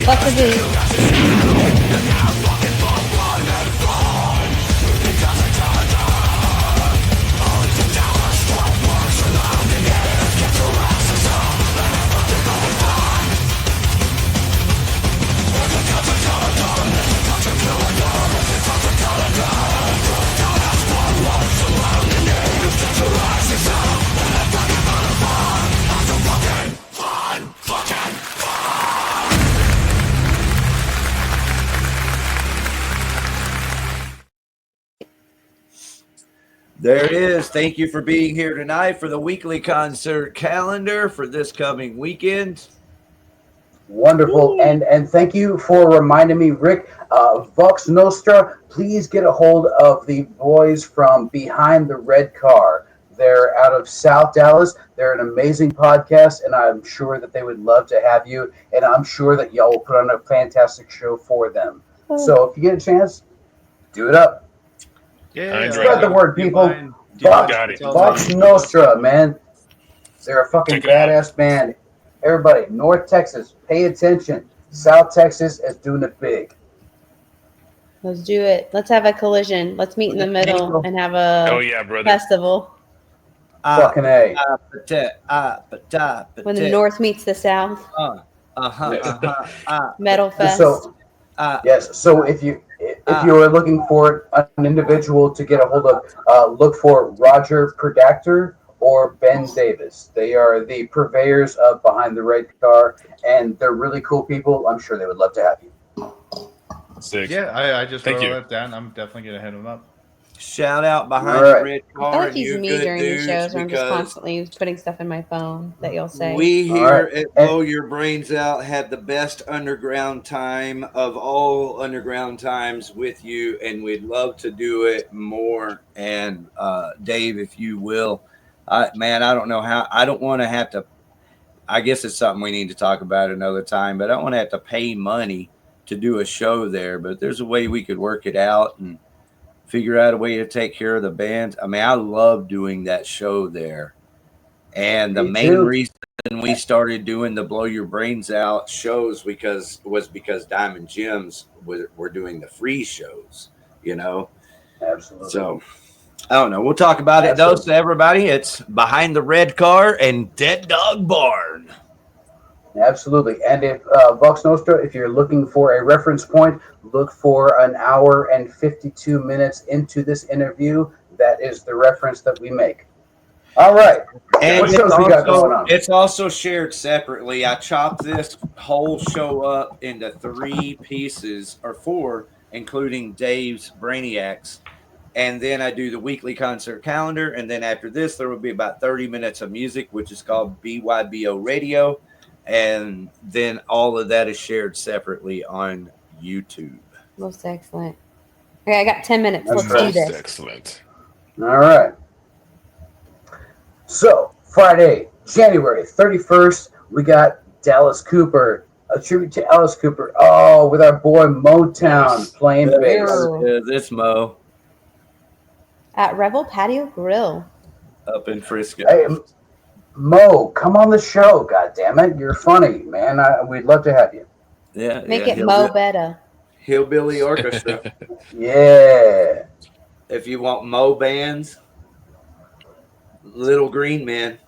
Lots of booze. There it is. Thank you for being here tonight for the weekly concert calendar for this coming weekend. Wonderful. And thank you for reminding me, Rick. Vox Nostra, please get a hold of the boys from Behind the Red Car. They're out of South Dallas. They're an amazing podcast, and I'm sure that they would love to have you. And I'm sure that y'all will put on a fantastic show for them. So if you get a chance, do it up. Yeah, spread the word, people. Vox Nostra, man. They're a fucking badass band. Everybody, North Texas, pay attention. South Texas is doing it big. Let's do it. Let's have a collision. Let's meet in the middle and have a festival. Fucking A. When the North meets the South. Metal Fest. So, yes. So if you are looking for an individual to get a hold of, look for Roger Predactor or Ben Davis. They are the purveyors of Behind the Red Car, and they're really cool people. I'm sure they would love to have you. Sick. Yeah, I just wrote that down. I'm definitely going to hit them up. Shout out Behind the Red Car. I like using me during the shows where I'm just constantly putting stuff in my phone that you'll say. We here at Blow Your Brains Out had the best underground time of all underground times with you, and we'd love to do it more. And Dave, if you will, I don't know how. I don't want to have to. I guess it's something we need to talk about another time, but I don't want to have to pay money to do a show there. But there's a way we could work it out and figure out a way to take care of the band. I mean, I love doing that show there. And the main reason we started doing the Blow Your Brains Out shows was because Diamond Gems were doing the free shows, you know? Absolutely. So, I don't know. We'll talk about it, though. So, everybody, it's Behind the Red Car and Dead Dog Barn. Absolutely. And if Vox Nostra, if you're looking for a reference point, look for an hour and 52 minutes into this interview. That is the reference that we make. All right. And what shows we got going on? It's also shared separately. I chopped this whole show up into 3 pieces, or 4, including Dave's Brainiacs. And then I do the weekly concert calendar. And then after this, there will be about 30 minutes of music, which is called BYBO Radio. And then all of that is shared separately on YouTube. Most excellent. Okay, I got 10 minutes. Let's do this. Excellent. All right. So, Friday, January 31st, we got Dallas Cooper, a tribute to Alice Cooper. Oh, with our boy Motown playing bass. This Mo. At Rebel Patio Grill. Up in Frisco. Hey, Mo, come on the show, goddammit. You're funny, man. We'd love to have you. Yeah. Make it Mo better. Hillbilly Orchestra. Yeah. If you want Mo bands, Little Green Man.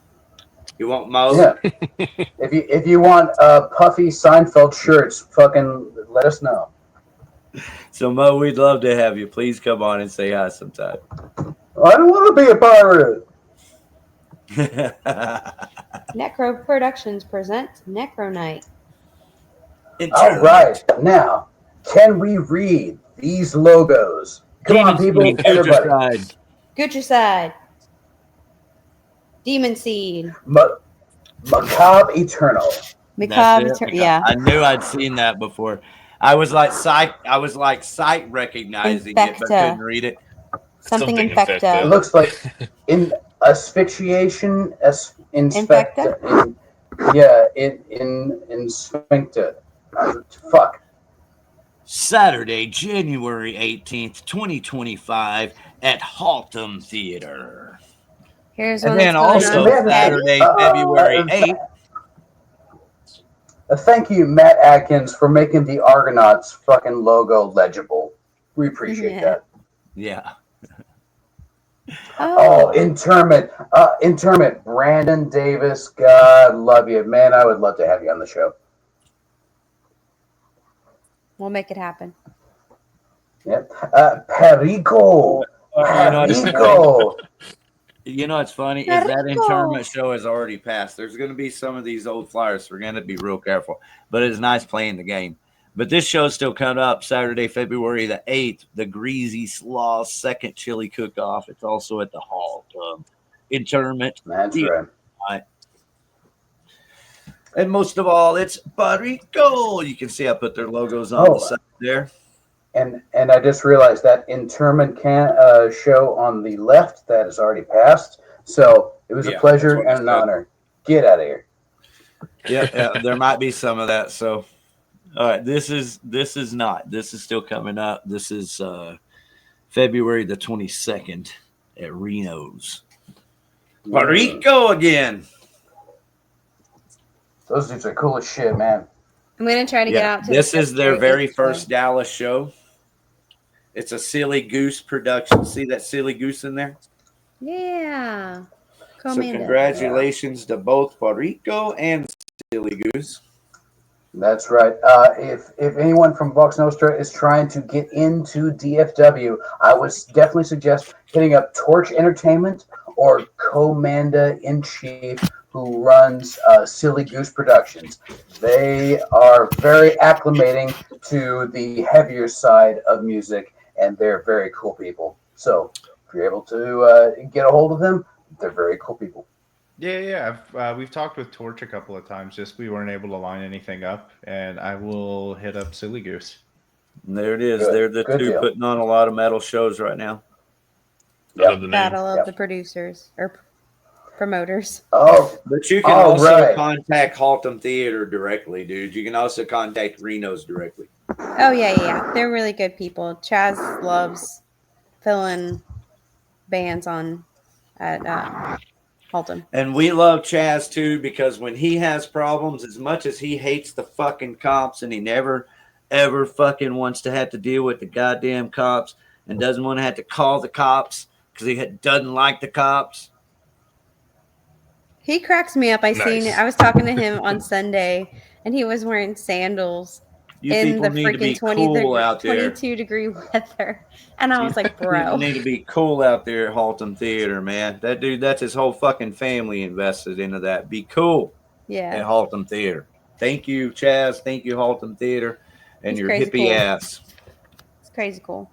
You want Mo? Yeah. if you want puffy Seinfeld shirts, fucking let us know. So Mo, we'd love to have you. Please come on and say hi sometime. I don't want to be a pirate. Necro Productions presents Necro Night. All right. Now, can we read these logos? Come on, people. Everybody. Gutricide. Demon Seed. Macabre Eternal. Macabre Eternal. Yeah. I knew I'd seen that before. I was like sight recognizing it, but couldn't read it. Something Infecta. It looks like in asphyxiation, inspecta. In sphincter. Fuck. Saturday, January 18th, 2025 at Haltom Theater. Here's and then also Saturday, February 8th. Thank you, Matt Atkins, for making the Argonauts fucking logo legible. We appreciate that. Yeah. Oh, internment. Internment. Brandon Davis, God love you. Man, I would love to have you on the show. We'll make it happen. Yep. Perico. Perico. You know what's funny is that internment show has already passed. There's going to be some of these old flyers. So we're going to be real careful. But it's nice playing the game. But this show's still coming up Saturday, February the 8th. The Greasy Slaw second chili cook-off. It's also at the Hall. Internment. That's right. And most of all, it's Perico. You can see I put their logos on the side there. And I just realized that internment show on the left that has already passed. So it was a pleasure and an honor. Get out of here. Yeah, there might be some of that. So, all right, this is not. This is still coming up. This is February the 22nd at Reno's. Perico again. Those dudes are cool as shit, man. I'm gonna try to get out to this is their very first Dallas show. It's a Silly Goose production. See that Silly Goose in there? Yeah. So congratulations to both Perico and Silly Goose. That's right. If anyone from Vox Nostra is trying to get into DFW, I would definitely suggest hitting up Torch Entertainment or Commander-in-Chief, who runs Silly Goose Productions. They are very acclimating to the heavier side of music, and they're very cool people. So if you're able to get a hold of them, they're very cool people. Yeah. We've talked with Torch a couple of times. Just we weren't able to line anything up, and I will hit up Silly Goose. And there it is. Good. They're the two putting on a lot of metal shows right now. Battle of the producers or promoters. Oh, but you can also contact Haltom Theater directly, dude. You can also contact Reno's directly. Oh yeah. They're really good people. Chaz loves filling bands on at Haltom. And we love Chaz too, because when he has problems, as much as he hates the fucking cops and he never ever fucking wants to have to deal with the goddamn cops and doesn't want to have to call the cops because he doesn't like the cops. He cracks me up. I was talking to him on Sunday, and he was wearing sandals in the freaking 22 degree weather. And I was like, bro. People need to be cool out there at Haltom Theater, man. That dude, that's his whole fucking family invested into that. Be cool at Haltom Theater. Thank you, Chaz. Thank you, Haltom Theater, and your hippie ass. It's crazy cool.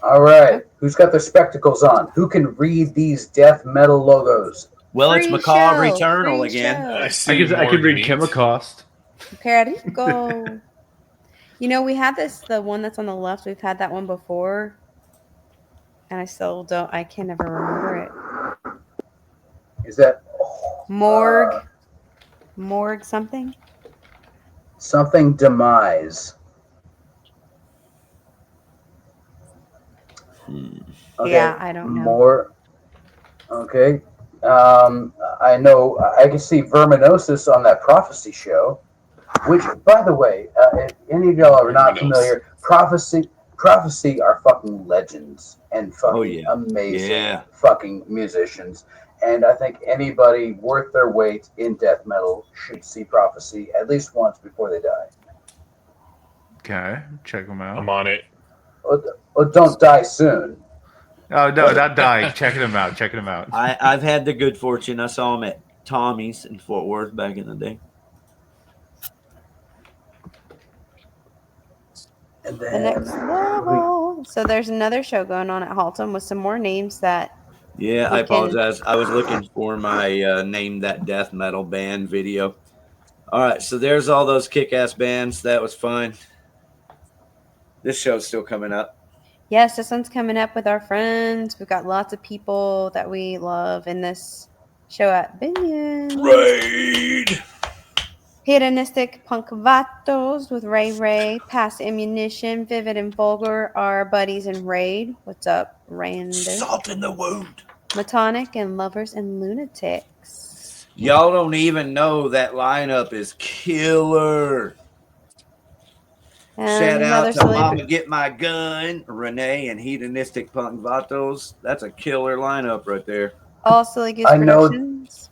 All right. Who's got their spectacles on? Who can read these death metal logos? Well, it's Macabre Eternal again. I could read Chemicost. Perico. We had the one that's on the left. We've had that one before. And I can never remember it. Is that Morgue something? Something Demise. Okay. Yeah, I don't know. Okay. I know I can see Verminosis on that Prophecy show, which, by the way, if any of y'all are not familiar, Prophecy are fucking legends and fucking amazing fucking musicians. And I think anybody worth their weight in death metal should see Prophecy at least once before they die. Okay, check them out. I'm on it. Or don't die soon. Oh, no, not dying. Checking them out. I've had the good fortune. I saw him at Tommy's in Fort Worth back in the day. And then, the next level. So there's another show going on at Haltom with some more names that. Yeah, I apologize. I was looking for my Name That Death Metal band video. All right, so there's all those kick-ass bands. That was fun. This show's still coming up. Yes, this one's coming up with our friends. We've got lots of people that we love in this show at Binion. Raid! Hedonistic Punk Vatos with Ray, Past Ammunition, Vivid and Vulgar, our buddies in Raid. What's up, Randy? Salt in the wound. Matonic and Lovers and Lunatics. Y'all don't even know that lineup is killer. Shout out to Mama Get My Gun, Renee, and Hedonistic Punk Vatos. That's a killer lineup right there. All Silly Goose Productions.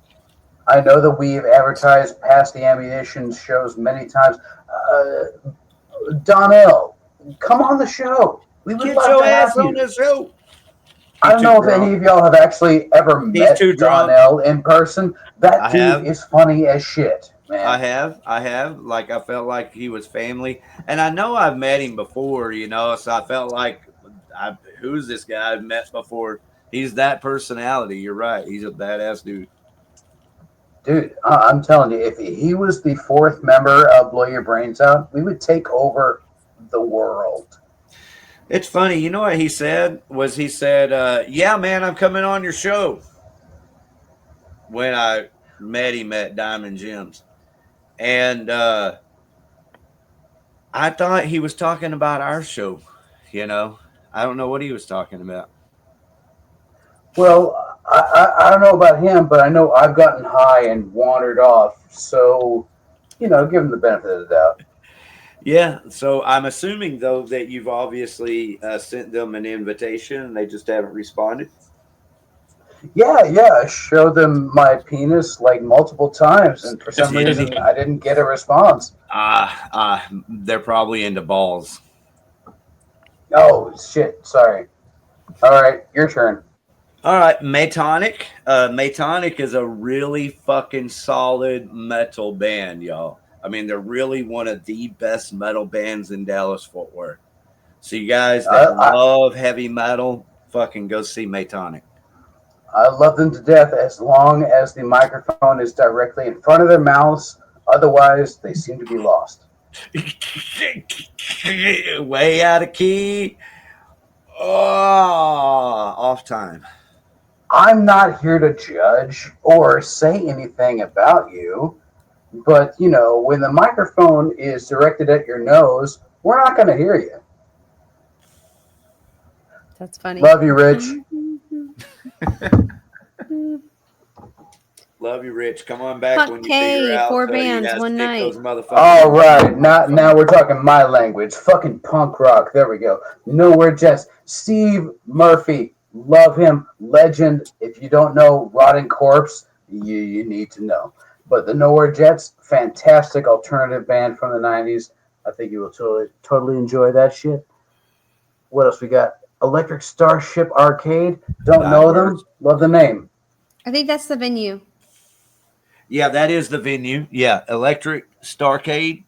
I know that we've advertised past the Ammunition shows many times. Donnell, come on the show. We would love your to have ass you on the show. I don't know if any of y'all have actually ever met Donnell in person. That dude is funny as shit, man. I have. Like, I felt like he was family. And I know I've met him before, so I felt like, who's this guy I've met before? He's that personality. You're right. He's a badass dude. Dude, I'm telling you, if he was the fourth member of Blow Your Brains Out, we would take over the world. It's funny. You know what he said? He said, yeah, man, I'm coming on your show. When I met him at Diamond Gems. And I thought he was talking about our show. I don't know what he was talking about. Well, I don't know about him, but I know I've gotten high and wandered off. So, give him the benefit of the doubt. Yeah. So I'm assuming, though, that you've obviously sent them an invitation and they just haven't responded. Yeah. I showed them my penis like multiple times, and for some reason I didn't get a response. They're probably into balls. Oh, shit. Sorry. All right. Your turn. All right, Maytonic. Maytonic is a really fucking solid metal band, y'all. I mean, they're really one of the best metal bands in Dallas-Fort Worth. So you guys that love heavy metal, fucking go see Maytonic. I love them to death as long as the microphone is directly in front of their mouths. Otherwise, they seem to be lost. Way out of key. Oh, off time. I'm not here to judge or say anything about you, but, when the microphone is directed at your nose, we're not going to hear you. That's funny. Love you, Rich. Love you, Rich. Come on back when you figure out 4 bands, one night. All right. Now we're talking my language. Fucking punk rock. There we go. Nowhere Jets. Steve Murphy. Love him. Legend. If you don't know Rotting Corpse, you need to know. But the Nowhere Jets, fantastic alternative band from the 90s. I think you will totally enjoy that shit. What else we got? Electric Starship Arcade. Don't know them. Love the name. I think that's the venue. Yeah, that is the venue. Yeah, Electric Starcade.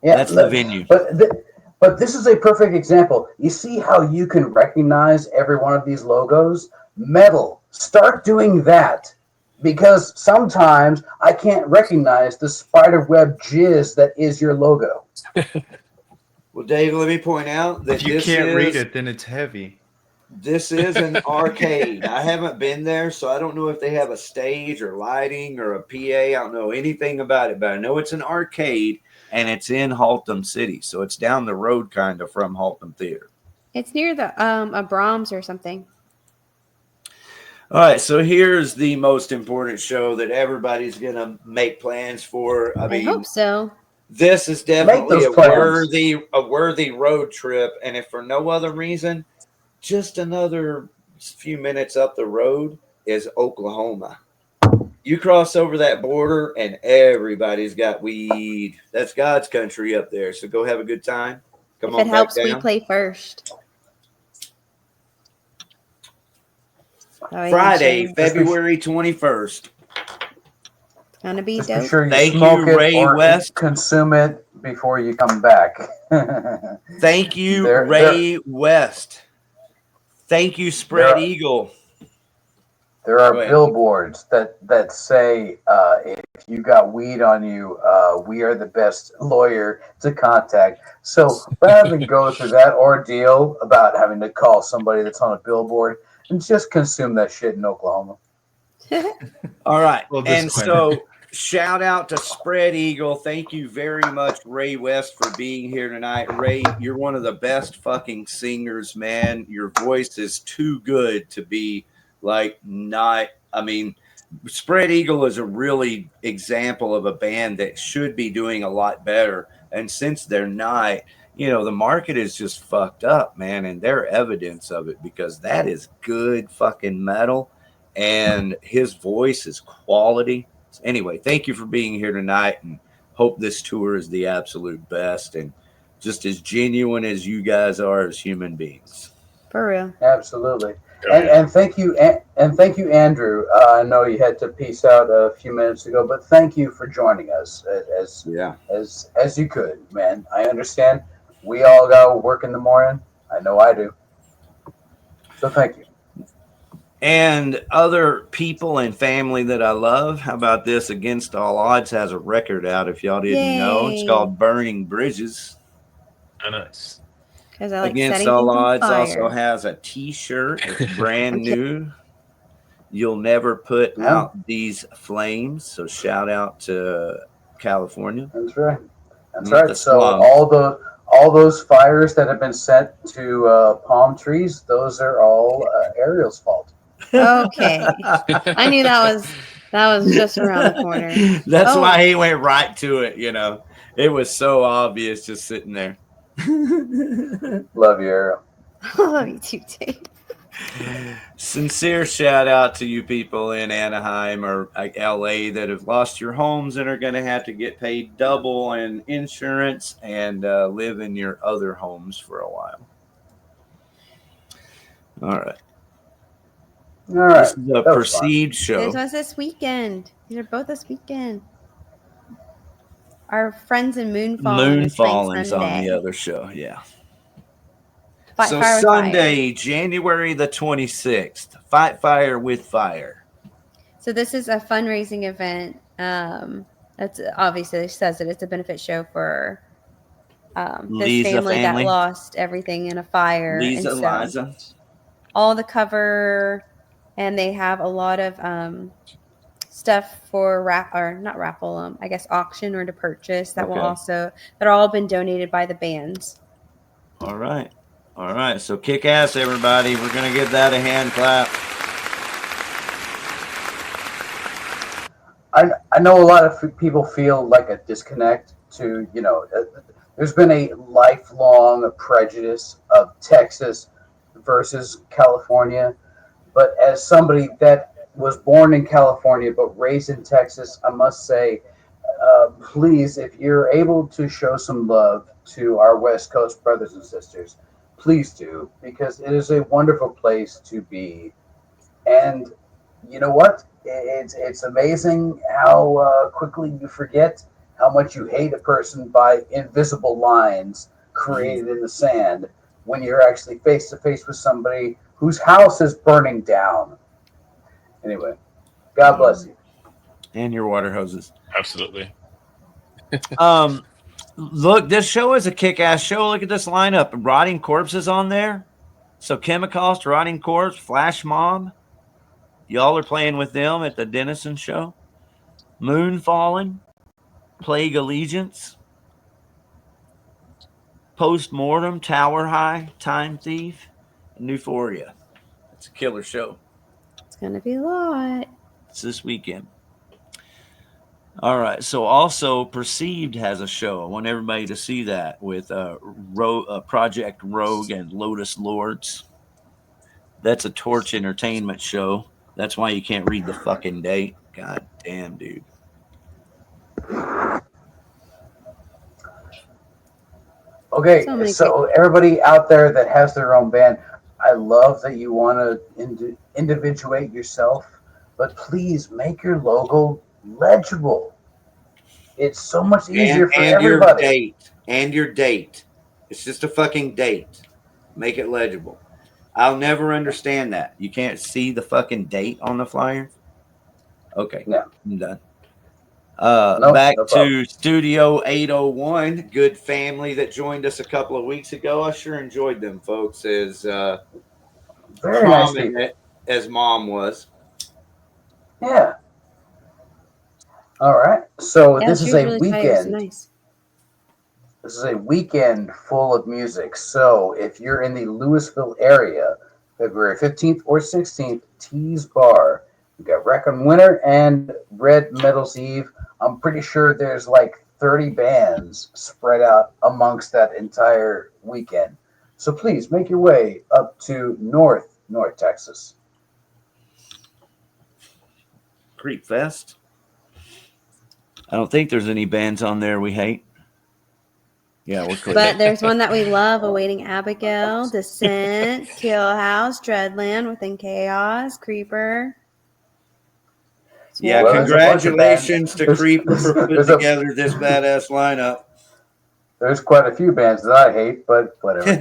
Yeah, that's the venue. But this is a perfect example. You see how you can recognize every one of these logos? Metal. Start doing that. Because sometimes I can't recognize the spiderweb jizz that is your logo. Well, Dave, let me point out that if you can't read it, then it's heavy. This is an arcade. I haven't been there, so I don't know if they have a stage or lighting or a PA. I don't know anything about it, but I know it's an arcade, and it's in Haltom City, so it's down the road kind of from Haltom Theater. It's near the a Brahms or something. All right, so here's the most important show that everybody's going to make plans for. I mean, hope so. This is definitely a worthy road trip, and if for no other reason, just another few minutes up the road is Oklahoma. You cross over that border, and everybody's got weed. That's God's country up there, so go have a good time. Come on, if it helps, we play first. Friday, February 21st. Gonna be Just dope. Be sure you Thank smoke you, it Ray or West. Consume it before you come back. Thank you, Ray West. Thank you, Spread Eagle. There are billboards that say, if you got weed on you, we are the best lawyer to contact. So rather than go through that ordeal about having to call somebody that's on a billboard, and just consume that shit in Oklahoma. All right. And so shout out to Spread Eagle. Thank you very much, Ray West, for being here tonight. Ray, you're one of the best fucking singers, man. Your voice is too good to be like not. I mean, Spread Eagle is a really example of a band that should be doing a lot better. And since they're not, the market is just fucked up, man. And they're evidence of it because that is good fucking metal. And his voice is quality. Anyway, thank you for being here tonight, and hope this tour is the absolute best and just as genuine as you guys are as human beings. For real. Absolutely. And thank you, Andrew. I know you had to peace out a few minutes ago, but thank you for joining us as you could, man. I understand. We all got work in the morning. I know I do. So thank you. And other people and family that I love. How about this? Against All Odds has a record out. If y'all didn't know, it's called Burning Bridges. Oh, nice. Because I like Against All Odds also has a T-shirt. It's brand new. You'll never put out these flames. So shout out to California. That's right. That's right. So all those fires that have been set to palm trees, those are all Ariel's fault. Okay. I knew that was just around the corner. That's why he went right to it, It was so obvious just sitting there. Love you, Ariel. Love you too, Dave. Sincere shout out to you people in Anaheim or LA that have lost your homes and are going to have to get paid double in insurance and live in your other homes for a while. All right. This is a Perceived show. This was this weekend. These are both this weekend. Our friends in Moonfalling's on the other show, yeah. So Sunday, January the 26th, Fight Fire with Fire. So this is a fundraising event. That's obviously it says that it's a benefit show for this family that lost everything in a fire. Liza. All the cover, and they have a lot of stuff for I guess auction or to purchase that that all been donated by the bands. All right. So kick ass, everybody. We're going to give that a hand clap. I know a lot of people feel like a disconnect to, there's been a lifelong prejudice of Texas versus California. But as somebody that was born in California but raised in Texas, I must say, please, if you're able to show some love to our West Coast brothers and sisters, please do, because it is a wonderful place to be. And you know what? It's amazing how quickly you forget how much you hate a person by invisible lines created in the sand when you're actually face to face with somebody whose house is burning down. Anyway, God bless you. And your water hoses. Absolutely. Look, this show is a kick-ass show. Look at this lineup. Rotting Corpses on there. So Chemicost, Rotting Corpse, Flash Mob. Y'all are playing with them at the Denison show. Moonfalling, Plague Allegiance, Postmortem, Tower High, Time Thief, and Euphoria. It's a killer show. It's going to be a lot. It's this weekend. All right. So also Perceived has a show. I want everybody to see that with Project Rogue and Lotus Lords. That's a Torch Entertainment show. That's why you can't read the fucking date. God damn, dude. Okay, so everybody out there that has their own band, I love that you want to individuate yourself, but please make your logo legible. It's so much easier for everybody. Your date. It's just a fucking date. Make it legible. I'll never understand that. You can't see the fucking date on the flyer? Okay. No. I'm done. Back to Studio 801. Good family that joined us a couple of weeks ago. I sure enjoyed them, folks, as prominent as Mom was. Yeah. All right. So this is a weekend. Nice. This is a weekend full of music. So if you're in the Louisville area, February 15th or 16th, Tees Bar, We got Raccoon Winter and Red Metal's Eve. I'm pretty sure there's like 30 bands spread out amongst that entire weekend. So please make your way up to North Texas. Creep Fest. I don't think there's any bands on there we hate. Yeah, we're clear. But there's one that we love: Awaiting Abigail, Descent, Kill House, Dreadland, Within Chaos, Creeper. Yeah, Well, there's a bunch of congratulations bands. to Creeper for putting together this badass lineup. There's quite a few bands that I hate, but whatever.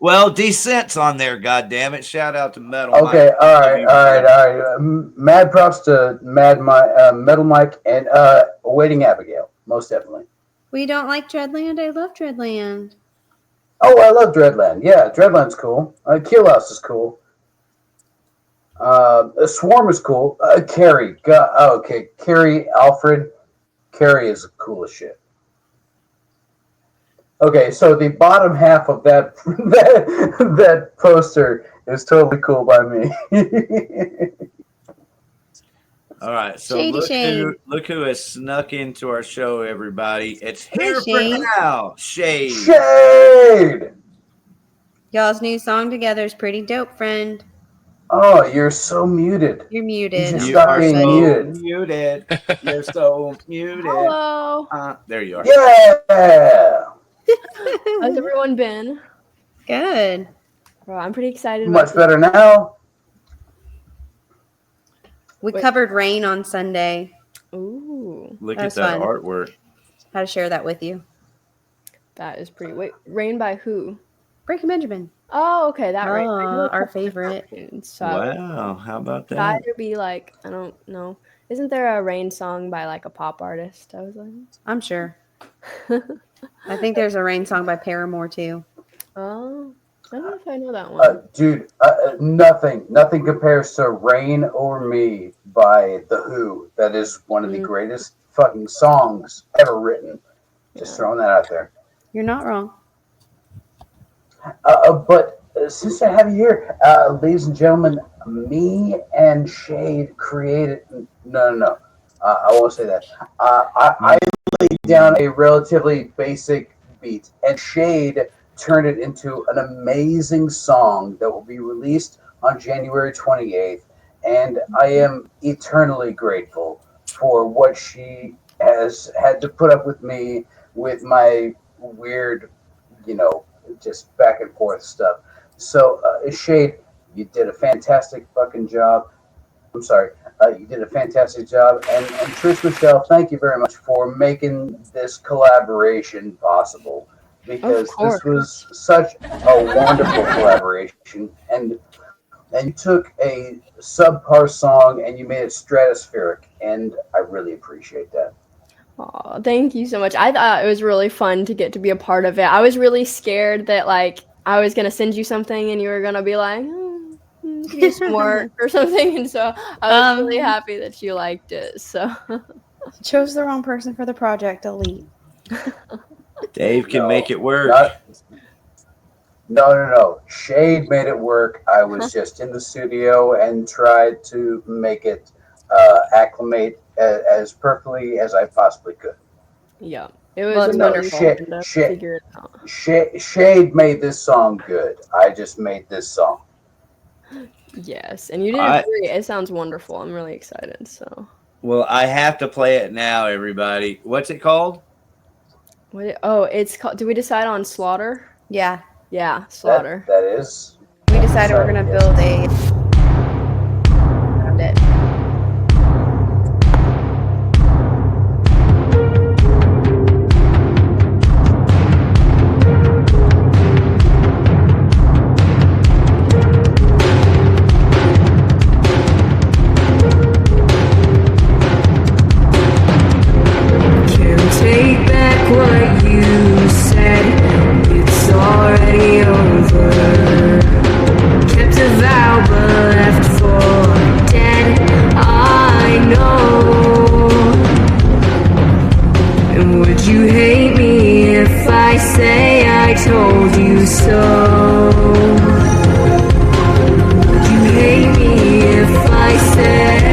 Well, Descent's on there, goddammit. Shout out to Metal Okay, Mike. all right. Mad props to Metal Mike and Awaiting Abigail, most definitely. We don't like Dreadland. I love Dreadland. Oh, I love Dreadland. Yeah, Dreadland's cool. Kill House is cool. Swarm is cool. Carrie. Okay, Carrie Alfred. Carrie is cool as shit. Okay, so the bottom half of that that poster is totally cool by me. All right, so Shady look who has snuck into our show, everybody. It's Hey, here Shade. for now. Shade. Shade! Y'all's new song together is pretty dope, friend. Oh, you're so muted. You're muted. You just You stop are being so muted. muted. You're so muted. Hello. There you are. Yeah! How's everyone been? Good. Bro, I'm pretty excited. Much about better now. We Wait. covered Rain on Sunday. Ooh, Look That at was that fun. artwork. How to share that with you. that is pretty. Wait, Rain by who? Breaking Benjamin. Oh, okay, that Rain. I know a Our couple different favorite. Rains, so Wow, how about it'd that? either be like, I don't know. Isn't there a Rain song by like a pop artist? I was like, I'm sure. I think there's a Rain song by Paramore too. oh, I don't know if I know that one. Dude, nothing compares to Rain Over Me by The Who. That is one of the greatest fucking songs ever written. Just throwing that out there. You're not wrong. But since I have you here, ladies and gentlemen, me and Shade created. No. I won't say that. I laid down a relatively basic beat, and Shade turned it into an amazing song that will be released on January 28th. And I am eternally grateful for what she has had to put up with me with my weird, just back and forth stuff. So, Shade, you did a fantastic fucking job. I'm sorry. You did a fantastic job. And Trish Michelle, thank you very much for making this collaboration possible. Because this was such a wonderful collaboration. And you took a subpar song and you made it stratospheric. And I really appreciate that. Aw, thank you so much. I thought it was really fun to get to be a part of it. I was really scared that like I was gonna send you something and you were gonna be like, give me some work or something. And so I was really happy that you liked it. So Chose the wrong person for the project. Delete. Dave can make it work. No. Shade made it work. I was just in the studio and tried to make it acclimate as perfectly as I possibly could. yeah, it was wonderful to figure it out. Shade made this song good. I just made this song. Yes, and you did it great. It sounds wonderful. I'm really excited. So, Well, I have to play it now, everybody. What's it called? It's called. Did we decide on Slaughter? Yeah. Yeah, Slaughter. That is. We decided we're gonna build a around it. Can't take back what you said. It's already over. Kept a vow but left for dead. I know. And would you hate me if I say I told you so? Would you hate me if I said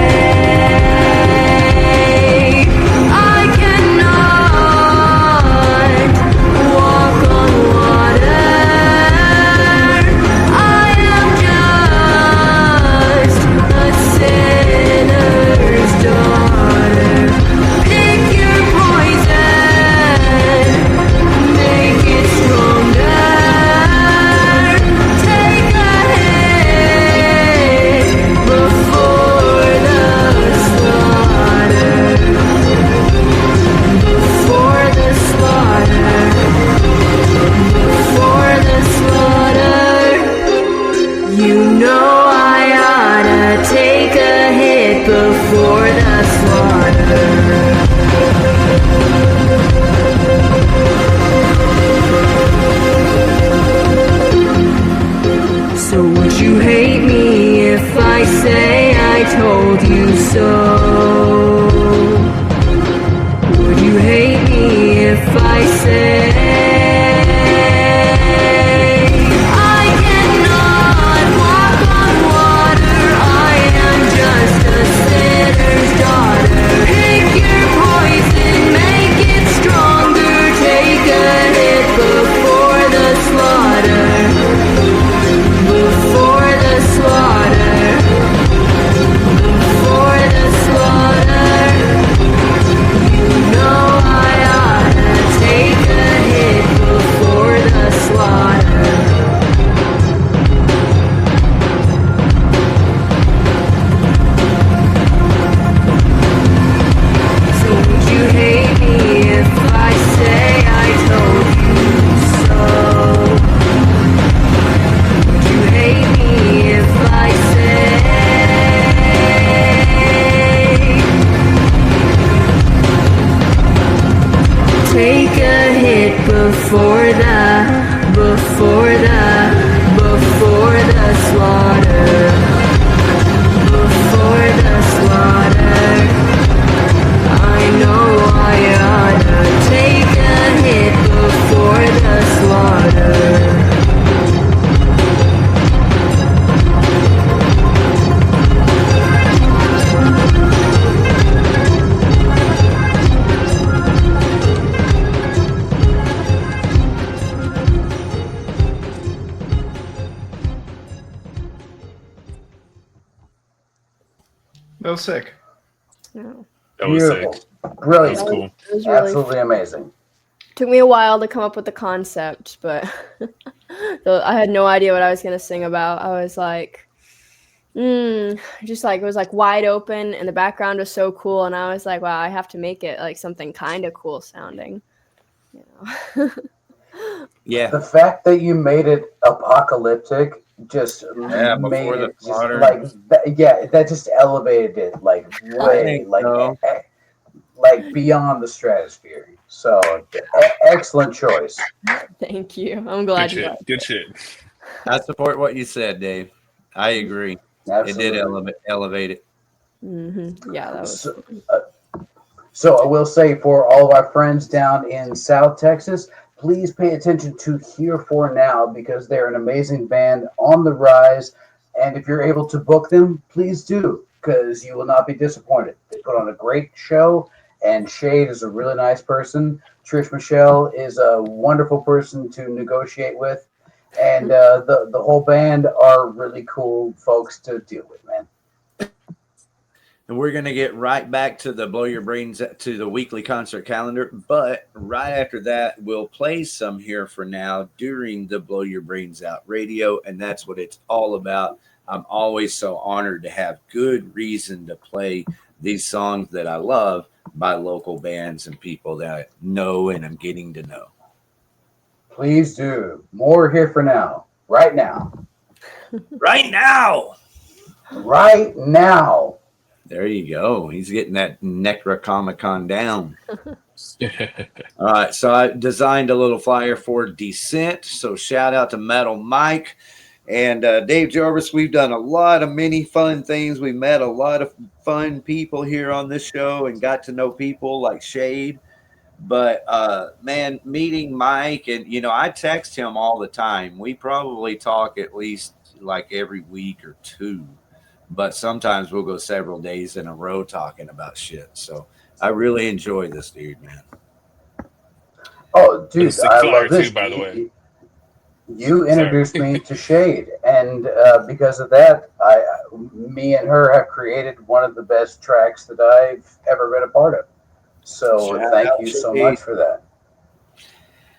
say I cannot walk on water. I am just a sinner's daughter. Pick your poison, make it stronger. Take a hit before the slaughter. Before the slaughter. Before the slaughter. You know I oughta take a hit before the slaughter. So would you hate me if I say I told you so? Would you hate me if I say take a hit before the slaughter. Before the slaughter. I know I oughta take a hit before the slaughter. That was sick. No. That was Beautiful. sick. Brilliant. That's cool. It was really Absolutely amazing. took me a while to come up with the concept, but I had no idea what I was gonna sing about. I was like, just like it was like wide open, and the background was so cool, and I was like, wow, I have to make it like something kind of cool sounding, you know. Yeah. The fact that you made it apocalyptic just Yeah, made before the it just slaughter. like that just elevated it like way think like so. like beyond the stratosphere. So excellent choice. Thank you. I'm glad Good you shit. liked Good it. shit. I support what you said, Dave. I agree. Absolutely. It did elevate it. Yeah, that was So, so I will say for all of our friends down in South Texas, please pay attention to Here For Now because they're an amazing band on the rise. And if you're able to book them, please do because you will not be disappointed. They put on a great show, and Shade is a really nice person. Trish Michelle is a wonderful person to negotiate with. And the whole band are really cool folks to deal with, man. And we're going to get right back to the Blow Your Brains to the weekly concert calendar. But right after that, we'll play some Here For Now during the Blow Your Brains Out radio. And that's what it's all about. I'm always so honored to have good reason to play these songs that I love by local bands and people that I know and I'm getting to know. Please do. More Here For Now. Right now. Right now. Right now. There you go. He's getting that Necronomicon down. All right. So I designed a little flyer for Descent. So shout out to Metal Mike and Dave Jarvis. We've done a lot of many fun things. We met a lot of fun people here on this show and got to know people like Shade. But man, meeting Mike and I text him all the time. We probably talk at least like every week or two. But sometimes we'll go several days in a row talking about shit. So I really enjoy this dude, man. Oh, dude, Sick I flyer love this. too, by the way. You introduced me to Shade, and because of that, me and her have created one of the best tracks that I've ever been a part of. So Shout thank out you so Shade. much for that.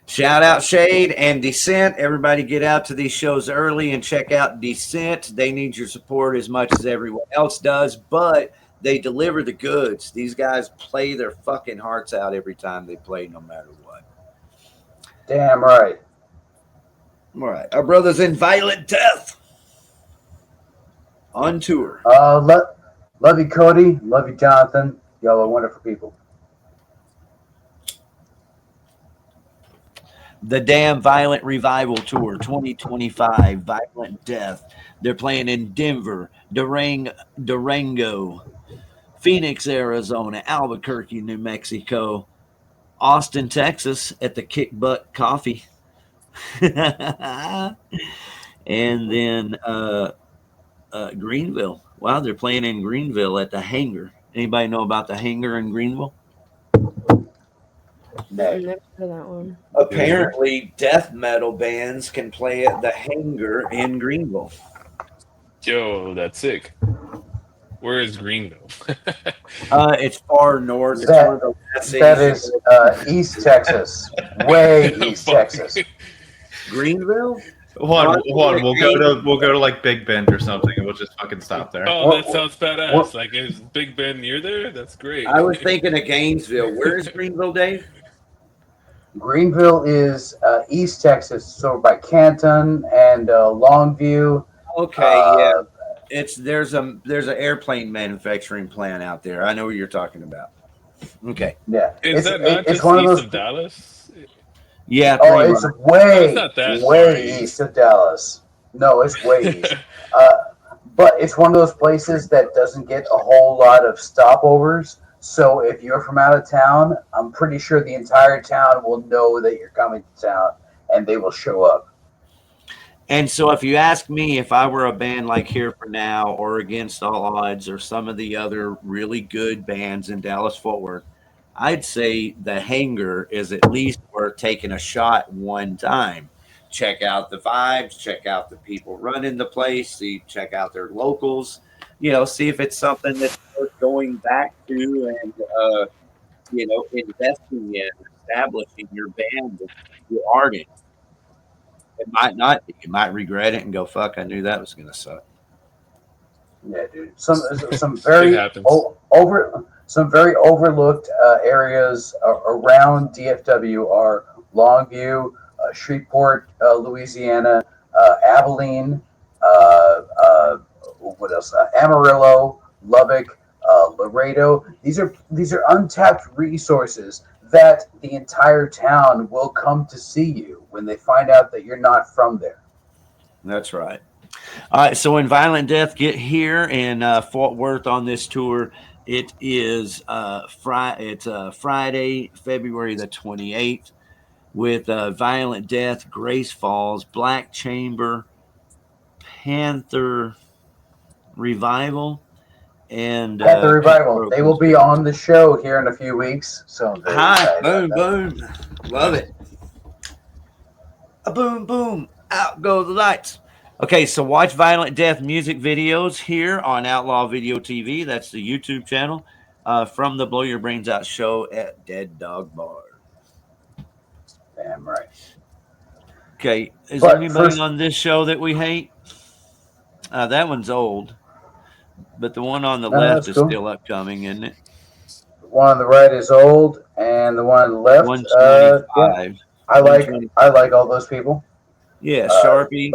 Shout out Shade and Descent. Everybody get out to these shows early and check out Descent. They need your support as much as everyone else does, but they deliver the goods. These guys play their fucking hearts out every time they play, no matter what. Damn right. All right. Our brothers in Violent Death on tour. Love you, Cody. Love you, Jonathan. Y'all are wonderful people. The Damn Violent Revival Tour 2025, Violent Death. They're playing in Denver, Durango, Phoenix, Arizona, Albuquerque, New Mexico, Austin, Texas, at the Kick Butt Coffee, and then Greenville. Wow, they're playing in Greenville at the Hangar. Anybody know about the Hangar in Greenville? No. Never heard of that one. Apparently, death metal bands can play at the Hangar in Greenville. Yo, that's sick. Where is Greenville? It's far north. It's one of the last That cities. is East Texas, way East Fuck. Texas. Greenville. Hold on. We'll go to like Big Bend or something, and we'll just fucking stop there. Oh, that sounds badass. what- Like, is Big Ben near there? That's great. I was thinking of Gainesville. Where is Greenville, Dave? Greenville is East Texas, so by Canton and Longview. Okay, yeah. There's an airplane manufacturing plant out there. I know what you're talking about. Okay. Yeah, Is that not it's just one of east those. of Dallas? Yeah. Oh, pretty it's much. way, it's not that far way east. east of Dallas. No, it's way east. But it's one of those places that doesn't get a whole lot of stopovers. So if you're from out of town, I'm pretty sure the entire town will know that you're coming to town, and they will show up. And so, if you ask me if I were a band like Here for Now or Against All Odds or some of the other really good bands in Dallas Fort Worth, I'd say the Hangar is at least worth taking a shot one time. Check out the vibes, check out the people running the place, check out their locals, see if it's something that's worth going back to and, investing in, establishing your band, your artist. It might not be. You might regret it and go, "Fuck! I knew that was going to suck." Yeah, dude. Some It very happens. some very overlooked areas around DFW are Longview, Shreveport, Louisiana, Abilene, what else? Amarillo, Lubbock, Laredo. These are untapped resources that the entire town will come to see you when they find out that you're not from there. That's right. All right. So when Violent Death get here in Fort Worth on this tour, it is Friday, February the 28th, with Violent Death, Grace Falls, Black Chamber, Panther Revival, and At the revival, they will be on the show here in a few weeks. So I'm very excited boom, about that. boom, love it. A boom, boom, out go the lights. Okay, so watch Violent Death music videos here on Outlaw Video TV. That's the YouTube channel from the Blow Your Brains Out show at Dead Dog Bar. Damn right. Okay, is But there anybody first- on this show that we hate? That one's old, but the one on the No, left that's is cool. still upcoming, isn't it? The one on the right is old, and the one on the left, 125. I like all those people. Yeah, Sharpie.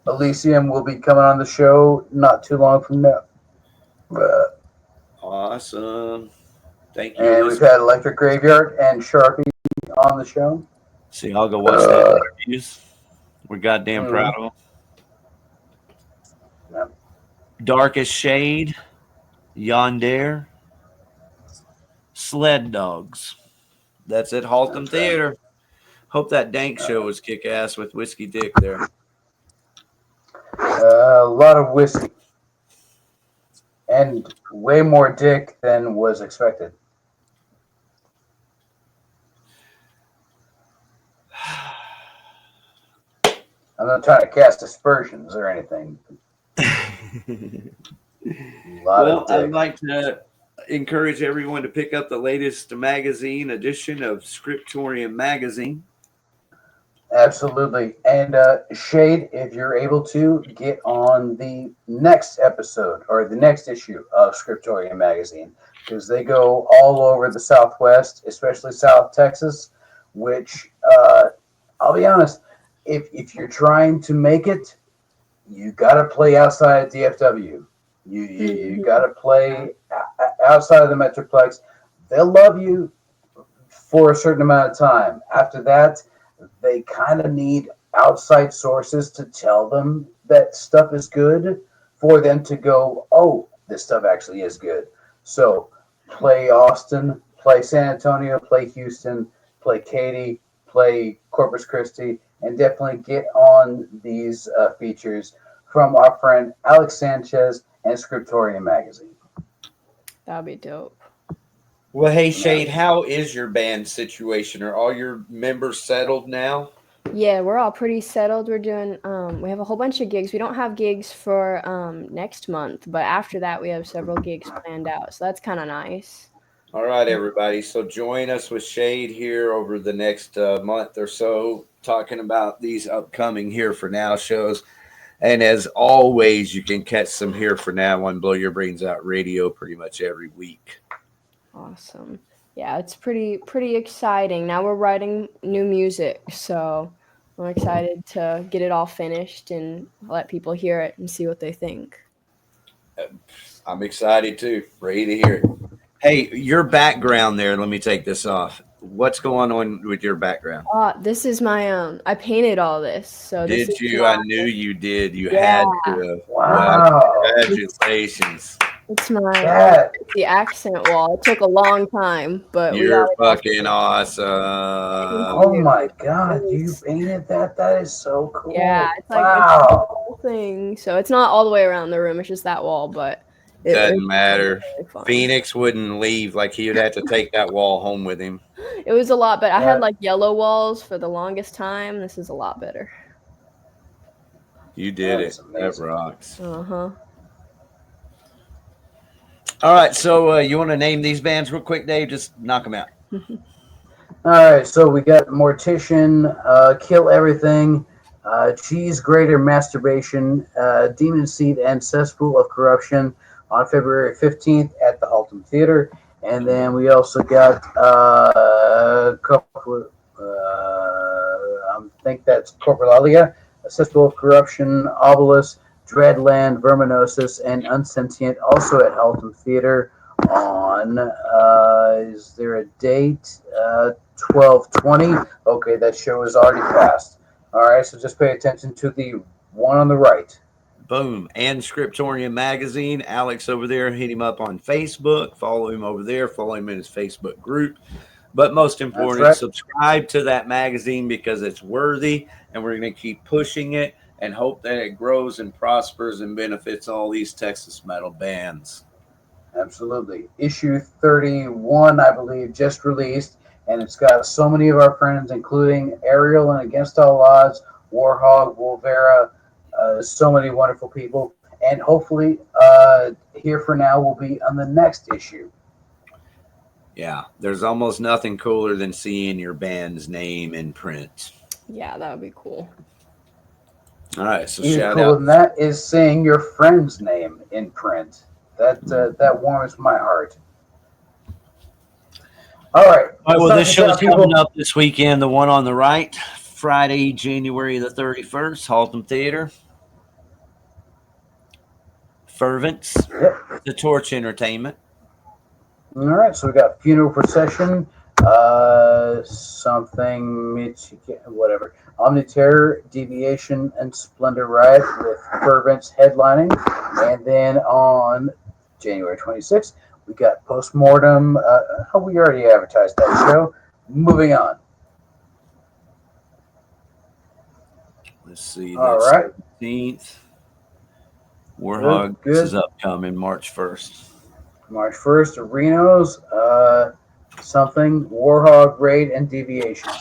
Elysium will be coming on the show not too long from now. Awesome. Thank you. And we've had Electric Graveyard and Sharpie on the show. See, I'll go watch that interviews. We're goddamn proud of them. Yeah. Darkest Shade, Yonder, Sled Dogs. That's at Haltom Theater. Hope that Dank show was kick ass with Whiskey Dick there. A lot of whiskey. And way more dick than was expected. I'm not trying to cast aspersions or anything. Well, I'd like to encourage everyone to pick up the latest magazine edition of Scriptorium Magazine. Absolutely. And Shade, if you're able to, get on the next episode or the next issue of Scriptorium Magazine, because they go all over the Southwest, especially South Texas, which I'll be honest, if you're trying to make it, you got to play outside of DFW. You got to play outside of the Metroplex. They'll love you for a certain amount of time. After that, they kind of need outside sources to tell them that stuff is good for them to go, oh, this stuff actually is good. So play Austin, play San Antonio, play Houston, play Katy, play Corpus Christi, and definitely get on these features from our friend Alex Sanchez and Scriptorium Magazine. That'd be dope. Well, hey Shade, how is your band situation? Are all your members settled now? Yeah, we're all pretty settled. We're doing we have a whole bunch of gigs. We don't have gigs for next month, but after that we have several gigs planned out. So that's kind of nice. All right, everybody. So join us with Shade here over the next month or so, talking about these upcoming Here for Now shows. And as always, you can catch some Here for Now on Blow Your Brains Out Radio pretty much every week. Awesome. Yeah, it's pretty exciting. Now we're writing new music, so I'm excited to get it all finished and let people hear it and see what they think. I'm excited too. Ready to hear it. Hey, your background there, let me take this off. What's going on with your background? This is my I painted all this. So Did this you? I knew you did. You Yeah. had to. Wow. Congratulations. It's my That the accent wall. It took a long time, but we You're got it fucking awesome. Oh my God, you painted that? That is so cool. Yeah, it's like wow. it's a whole thing. So it's not all the way around the room. It's just that wall, but Doesn't matter. really fun. Phoenix wouldn't leave. Like he would have to take that wall home with him. It was a lot, but I Yeah. had like yellow walls for the longest time. This is a lot better. You did That's it. amazing. That rocks. Uh-huh. All right. So you want to name these bands real quick, Dave? Just knock them out. All right, so we got Mortician, Kill Everything, Cheese Grater Masturbation, Demon Seed, and Cesspool of Corruption on February 15th at the Haltom Theater. And then we also got a couple, I think that's Corporalia, Cesspool of Corruption, Obelisk, Dreadland, Verminosis, and Unsentient, also at Haltom Theater on, is there a date? 12/20. Okay, that show is already passed. All right, so just pay attention to the one on the right. Boom. And Scriptorium Magazine. Alex over there, hit him up on Facebook. Follow him over there. Follow him in his Facebook group. But most important, right. subscribe to that magazine because it's worthy, and we're going to keep pushing it and hope that it grows and prospers and benefits all these Texas metal bands. Absolutely. Issue 31, I believe, just released, and it's got so many of our friends, including Ariel and Against All Odds, Warhog, Wolvera, so many wonderful people. And hopefully, Here for Now will be on the next issue. Yeah, there's almost nothing cooler than seeing your band's name in print. Yeah, that would be cool. All right, so Even shout cooler out. than that is seeing your friend's name in print. That warms my heart. All right. All right, well, this show show's coming up this weekend. The one on the right, Friday, January the 31st, Haltom Theater. Fervents, The Torch Entertainment. All right, so we got Funeral Procession, something, whatever. Omniterror, Deviation, and Splendor Riot with Fervents headlining. And then on January 26th, we got Postmortem. We already advertised that show. Moving on. Let's see. All That's right. 17th. Warhog. Good. This is upcoming March 1st. March 1st, Reno's, something, Warhog, Raid, and Deviation.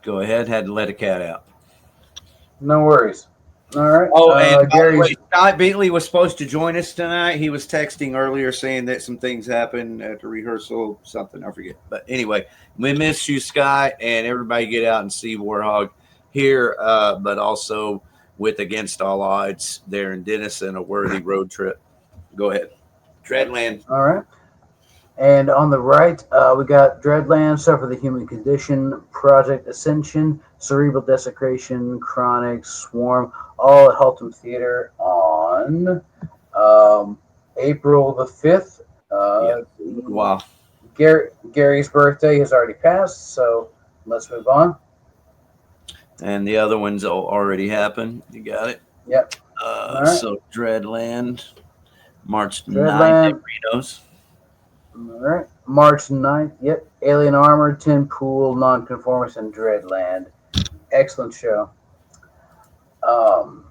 Go ahead. Had to let a cat out. No worries. All right. Oh, and Gary, Scott Bentley was supposed to join us tonight. He was texting earlier saying that some things happened at the rehearsal, something, I forget. But anyway, we miss you, Scott, and everybody get out and see Warhog here, but also with Against All Odds there in Denison, a worthy road trip. Go ahead. Dreadland. All right. And on the right, we got Dreadland, Suffer the Human Condition, Project Ascension, Cerebral Desecration, Chronic, Swarm, all at Haltom Theater on April the 5th. Wow. Gary's birthday has already passed, so let's move on. And the other ones already happened. You got it? Yep. All right. So Dreadland, March 9th at Dreadland. Reno's. All right. March 9th. Yep. Alien Armor, Tin Pool, Nonconformist, and Dreadland. Excellent show. Um,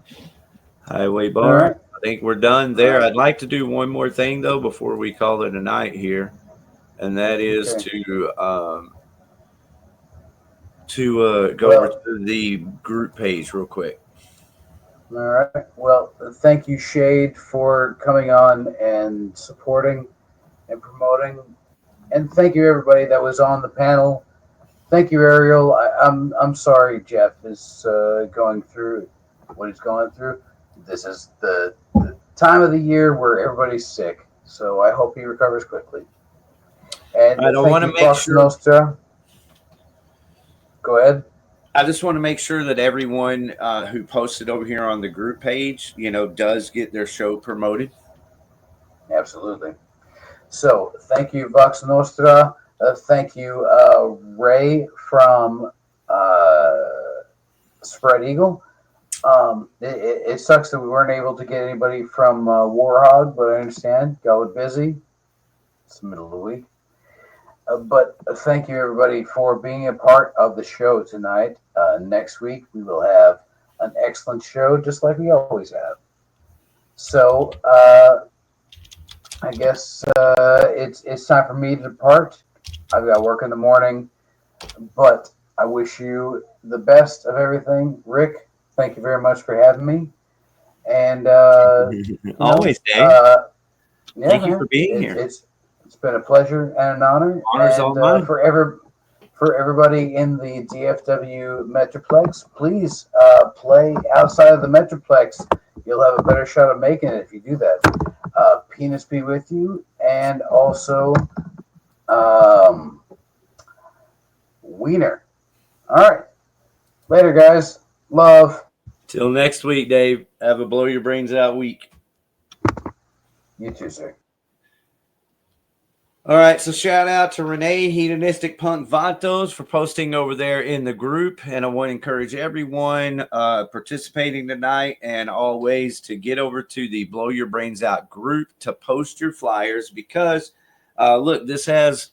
Highway all Bar. right. I think we're done All there. right. I'd like to do one more thing though before we call it a night here, and that is Okay. to go over Well, to the group page real quick. all right. Well, thank you, Shade, for coming on and supporting and promoting. And thank you, everybody that was on the panel. Thank you, Ariel. I'm sorry Jeff is going through what he's going through. This is the time of the year where everybody's sick. So I hope he recovers quickly. And I don't thank want to you, make Vox sure. Nostra. Go ahead. I just want to make sure that everyone who posted over here on the group page, does get their show promoted. Absolutely. So thank you, Vox Nostra. Thank you, Ray from Spread Eagle. It sucks that we weren't able to get anybody from Warhog, but I understand. Got busy. It's the middle of the week. But thank you, everybody, for being a part of the show tonight. Next week, we will have an excellent show, just like we always have. So I guess it's time for me to depart. I've got work in the morning, but I wish you the best of everything. Rick, thank you very much for having me. And Always, Dave. yeah, Thank you man, for being here. it's been a pleasure and an honor. Honor's And all mine. for everybody in the DFW Metroplex, please play outside of the Metroplex. You'll have a better shot of making it if you do that. Penis be with you, and also Wiener. All right, later, guys. Love. Till next week, Dave. Have a blow your brains out week. You too, sir. All right, so shout out to Renee Hedonistic Punk Vatos for posting over there in the group, and I want to encourage everyone participating tonight and always to get over to the Blow Your Brains Out group to post your flyers because look, this has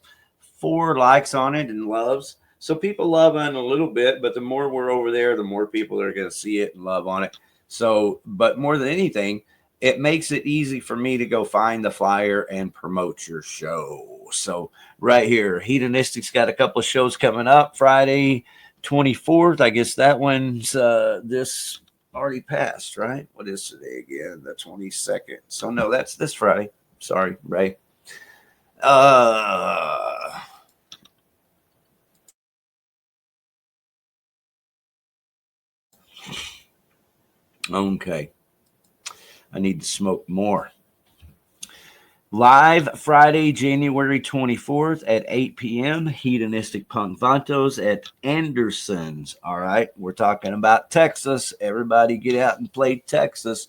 4 likes on it and loves, so people love on a little bit, but the more we're over there, the more people are going to see it and love on it. So, but more than anything, it makes it easy for me to go find the flyer and promote your show. So right here, Hedonistic's got a couple of shows coming up. Friday 24th. I guess that one's this already passed, right? What is today again? The 22nd. So no, that's this Friday. Sorry, Ray. Okay. I need to smoke more. Live Friday, January 24th at 8 p.m. Hedonistic Punk Vantos at Anderson's. All right. We're talking about Texas. Everybody get out and play Texas.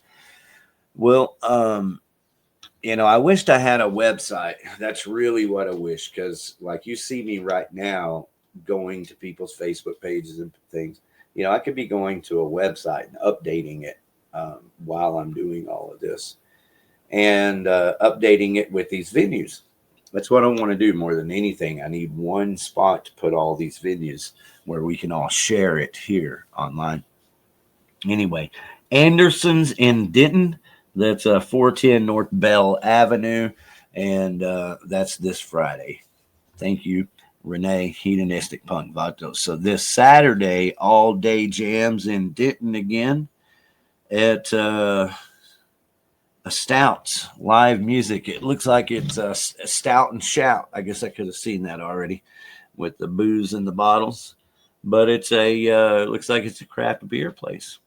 Well, I wished I had a website. That's really what I wish. Because like you see me right now going to people's Facebook pages and things, I could be going to a website and updating it while I'm doing all of this. And updating it with these venues. That's what I want to do more than anything. I need one spot to put all these venues where we can all share it here online. Anyway, Anderson's in Denton. That's 410 North Bell Avenue. And that's this Friday. Thank you, Renee, Hedonistic Punk Vato. So this Saturday, all day jams in Denton again at a Stout live music. It looks like it's a Stout and Shout. I guess I could have seen that already with the booze in the bottles, but it's it looks like it's a craft beer place.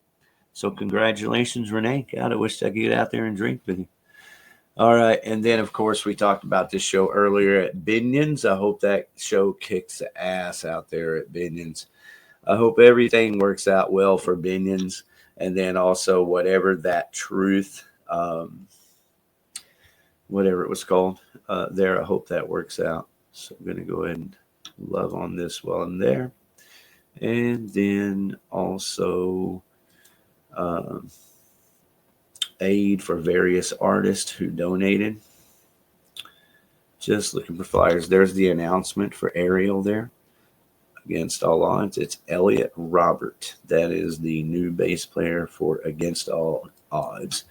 So congratulations, Renee. God, I wish I could get out there and drink with you. All right, and then of course we talked about this show earlier at Binion's. I hope that show kicks ass out there at Binion's. I hope everything works out well for Binion's, and then also whatever that truth. Whatever it was called there. I hope that works out. So I'm going to go ahead and love on this while I'm there. And then also aid for various artists who donated. Just looking for flyers. There's the announcement for Ariel there. Against All Odds, it's Elliot Robert. That is the new bass player for Against All Odds.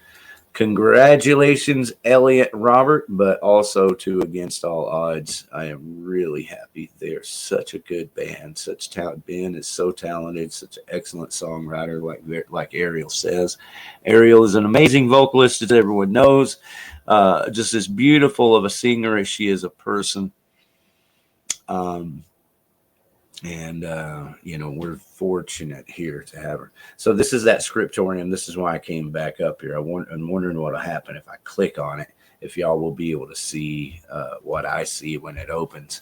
Congratulations, Elliot Robert, but also to Against All Odds. I am really happy. They're such a good band. Such talent. Ben is so talented, such an excellent songwriter, like Ariel says. Ariel is an amazing vocalist, as everyone knows. Just as beautiful of a singer as she is a person. And we're fortunate here to have her. So this is that scriptorium. This is why I came back up here. I'm wondering what'll happen if I click on it, if y'all will be able to see what I see when it opens.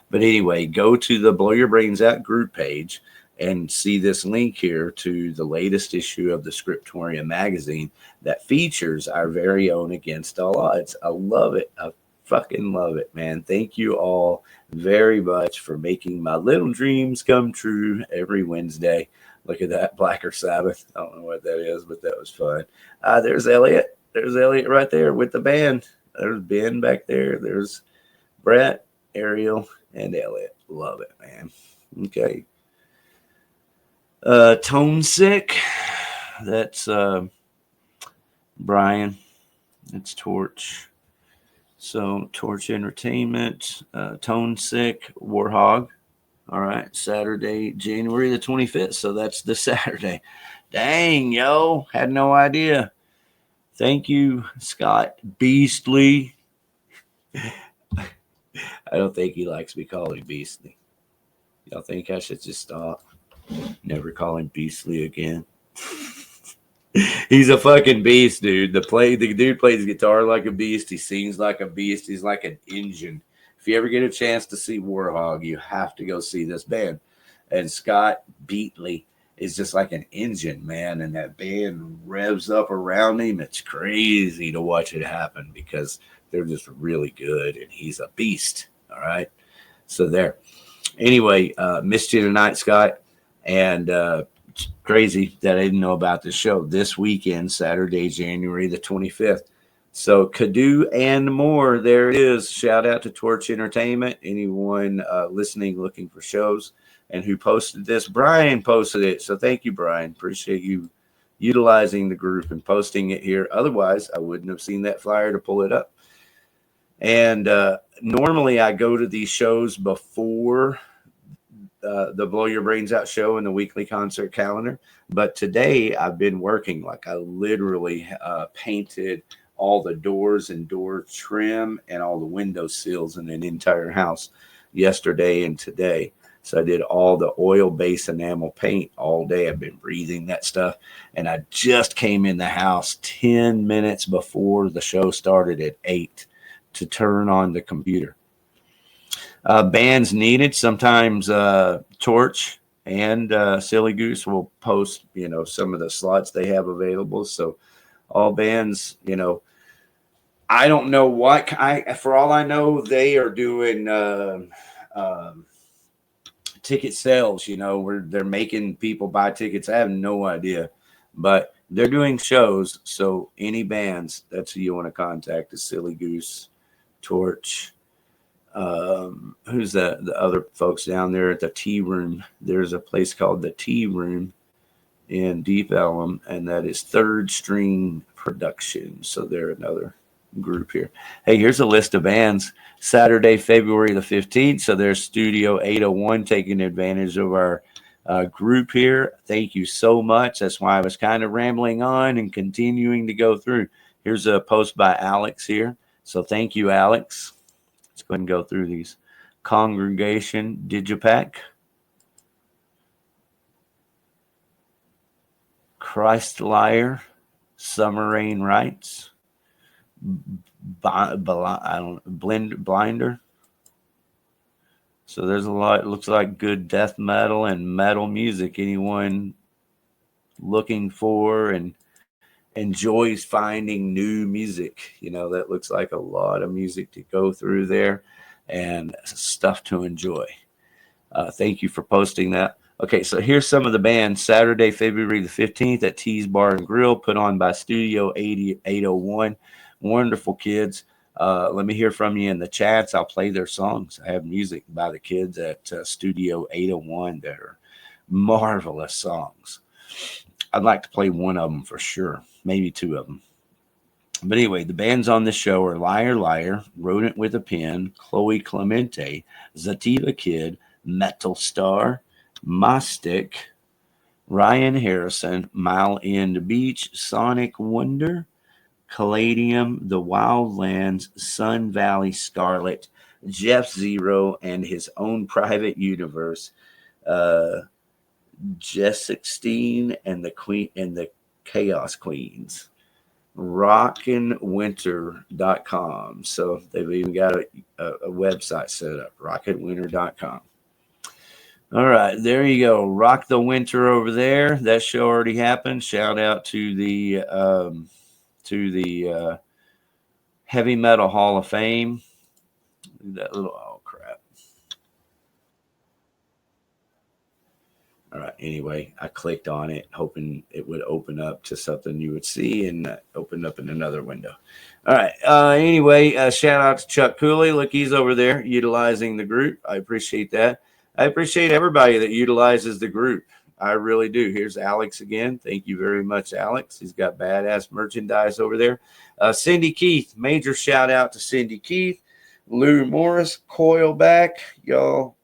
But anyway, go to the Blow Your Brains Out group page and see this link here to the latest issue of the Scriptorium magazine that features our very own Against All Odds. I love it. I fucking love it, man. Thank you all very much for making my little dreams come true every Wednesday. Look at that, Blacker Sabbath. I don't know what that is, but that was fun. There's Elliot. There's Elliot right there with the band. There's Ben back there. There's Brett, Ariel, and Elliot. Love it, man. Okay. Tone Sick. That's Brian. It's Torch. So Torch Entertainment, Tone Sick, Warhog. All right, Saturday, January the 25th. So that's the Saturday. Dang, yo, had no idea. Thank you, Scott Beastly. I don't think he likes me calling Beastly. Y'all think I should just stop? Never call him Beastly again. He's a fucking beast, dude. The dude plays guitar like a beast. He sings like a beast. He's like an engine. If you ever get a chance to see Warhog, you have to go see this band. And Scott Beatley is just like an engine, man. And that band revs up around him. It's crazy to watch it happen because they're just really good. And he's a beast. All right. So there. Anyway, missed you tonight, Scott. And crazy that I didn't know about this show this weekend, Saturday, January the 25th. So Kadu and more. There it is. Shout out to Torch Entertainment. Anyone listening, looking for shows, and who posted this? Brian posted it. So thank you, Brian. Appreciate you utilizing the group and posting it here. Otherwise, I wouldn't have seen that flyer to pull it up. And normally I go to these shows before the Blow Your Brains Out show and the weekly concert calendar. But today I've been working. Like I literally painted all the doors and door trim and all the window sills in an entire house yesterday and today. So I did all the oil-based enamel paint all day. I've been breathing that stuff. And I just came in the house 10 minutes before the show started at 8 to turn on the computer. Bands needed. Sometimes Torch and Silly Goose will post, some of the slots they have available. So all bands, I don't know what. For all I know, they are doing ticket sales. Where they're making people buy tickets. I have no idea, but they're doing shows. So any bands, that's who you want to contact: is Silly Goose, Torch. Who's the other folks down there at the Tea Room? There's a place called the Tea Room in Deep Ellum, and that is Third String Productions. So they're another group here. Hey, here's a list of bands. Saturday, February the 15th. So there's Studio 801 taking advantage of our group here. Thank you so much. That's why I was kind of rambling on and continuing to go through. Here's a post by Alex here. So thank you, Alex. Let's go ahead and go through these. Congregation Digipack. Christ Liar. Summer Rain Rights. Blinder. So there's a lot. It looks like good death metal and metal music. Anyone looking for and enjoys finding new music, that looks like a lot of music to go through there and stuff to enjoy. Thank you for posting that. Okay, so here's some of the bands. Saturday, February the 15th at T's Bar and Grill, put on by Studio 801. Wonderful kids. Let me hear from you in the chats. I'll play their songs. I have music by the kids at Studio 801 that are marvelous songs. I'd like to play one of them for sure, maybe two of them. But anyway, the bands on the show are Liar Liar, Rodent with a Pen, Chloe Clemente, Zativa Kid, Metal Star, Mostic, Ryan Harrison, Mile End Beach, Sonic Wonder, Caladium, The Wildlands, Sun Valley Scarlet, Jeff Zero, and his own private universe, uh, Jess16 and the Queen and the Chaos Queens. Rockinwinter.com. So they've even got a website set up, rockinwinter.com. All right, there you go. Rock the Winter over there. That show already happened. Shout out to the Heavy Metal Hall of Fame. That little crap. All right. Anyway, I clicked on it, hoping it would open up to something you would see, and opened up in another window. All right. Anyway, shout out to Chuck Cooley. Look, he's over there utilizing the group. I appreciate that. I appreciate everybody that utilizes the group. I really do. Here's Alex again. Thank you very much, Alex. He's got badass merchandise over there. Cindy Keith, major shout out to Cindy Keith. Lou Morris, Coilback. Y'all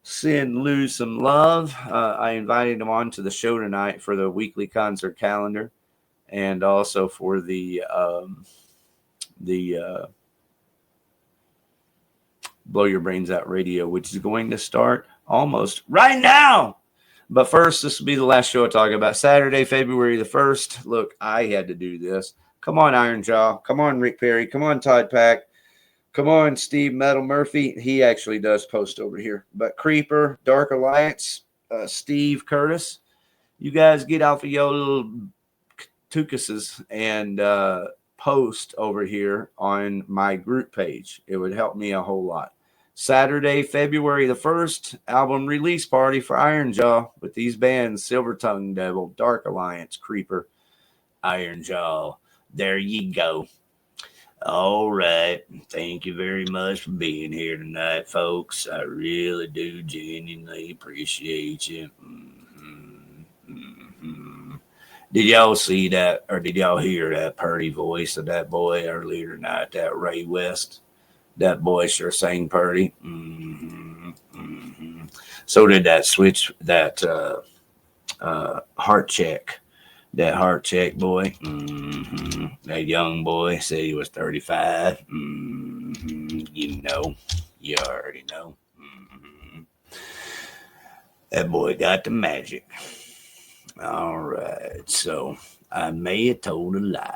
send Lou some love. I invited him on to the show tonight for the weekly concert calendar and also for the Blow Your Brains Out radio, which is going to start almost right now. But first, this will be the last show I talk about. Saturday, February the 1st. Look, I had to do this. Come on, Iron Jaw. Come on, Rick Perry. Come on, Todd Pack. Come on, Steve Metal Murphy. He actually does post over here. But Creeper, Dark Alliance, Steve Curtis, you guys get off of your little tukuses and post over here on my group page. It would help me a whole lot. Saturday, February the 1st, album release party for Iron Jaw with these bands: Silver Tongue Devil, Dark Alliance, Creeper, Iron Jaw. There you go. All right. Thank you very much for being here tonight, folks. I really do genuinely appreciate you. Did y'all see that, or did y'all hear that purty voice of that boy earlier tonight, that Ray West? That boy sure sang purty. So did that switch, that heart check. That heart check boy. That young boy said he was 35. You know. You already know. That boy got the magic. All right. So I may have told a lie.